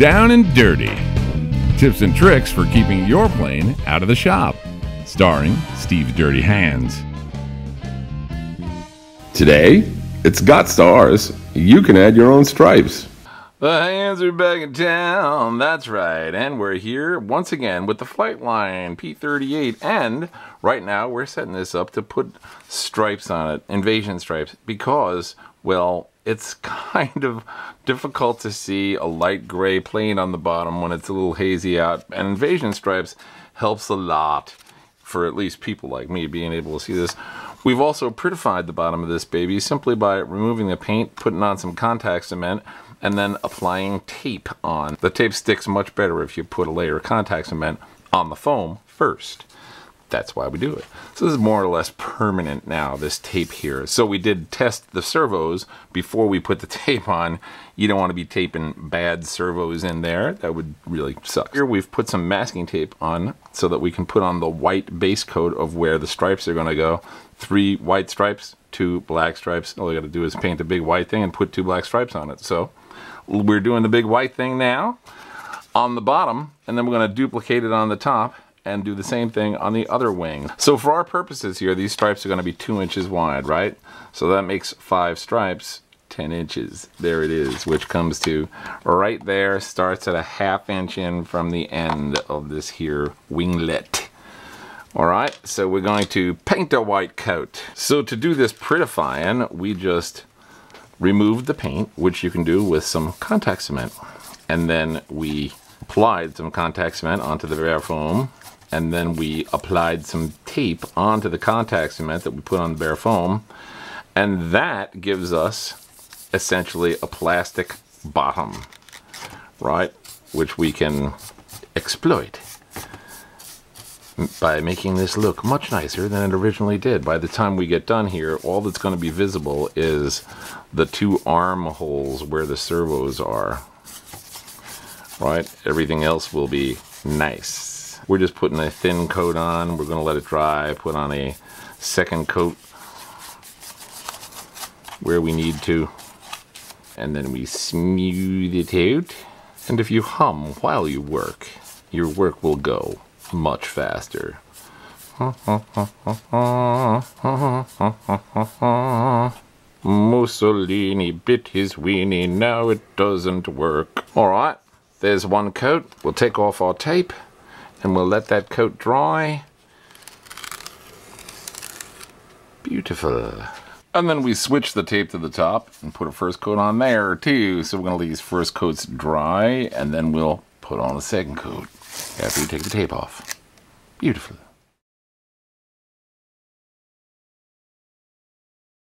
Down and Dirty. Tips and tricks for keeping your plane out of the shop. Starring Steve's Dirty Hands. Today, it's got stars. You can add your own stripes. The hands are back in town, that's right, and we're here once again with the Flightline P-38, and right now we're setting this up to put stripes on it, invasion stripes, because, well, it's kind of difficult to see a light gray plane on the bottom when it's a little hazy out, and invasion stripes helps a lot for at least people like me being able to see this. We've also prettified the bottom of this baby simply by removing the paint, putting on some contact cement, and then applying tape on. The tape sticks much better if you put a layer of contact cement on the foam first. That's why we do it. So this is more or less permanent now, this tape here. So we did test the servos before we put the tape on. You don't want to be taping bad servos in there. That would really suck. Here we've put some masking tape on so that we can put on the white base coat of where the stripes are going to go. 3 white stripes, 2 black stripes. All you got to do is paint a big white thing and put 2 black stripes on it. So we're doing the big white thing now on the bottom, and then we're going to duplicate it on the top and do the same thing on the other wing. So for our purposes here, these stripes are going to be 2 inches wide, right? So that makes 5 stripes, 10 inches. There it is, which comes to right there, starts at a ½ inch in from the end of this here winglet. All right, so we're going to paint a white coat. So to do this prettifying, we just removed the paint, which you can do with some contact cement. And then we applied some contact cement onto the bare foam. And then we applied some tape onto the contact cement that we put on the bare foam. And that gives us essentially a plastic bottom, right? Which we can exploit by making this look much nicer than it originally did. By the time we get done here, all that's going to be visible is the 2 arm holes where the servos are, right? Everything else will be nice. We're just putting a thin coat on. We're going to let it dry, put on a second coat where we need to, and then we smooth it out. And if you hum while you work, your work will go much faster. Mussolini bit his weenie, now it doesn't work. Alright, there's one coat. We'll take off our tape and we'll let that coat dry. Beautiful. And then we switch the tape to the top and put a first coat on there too. So we're going to let these first coats dry and then we'll put on a second coat after we take the tape off. Beautiful.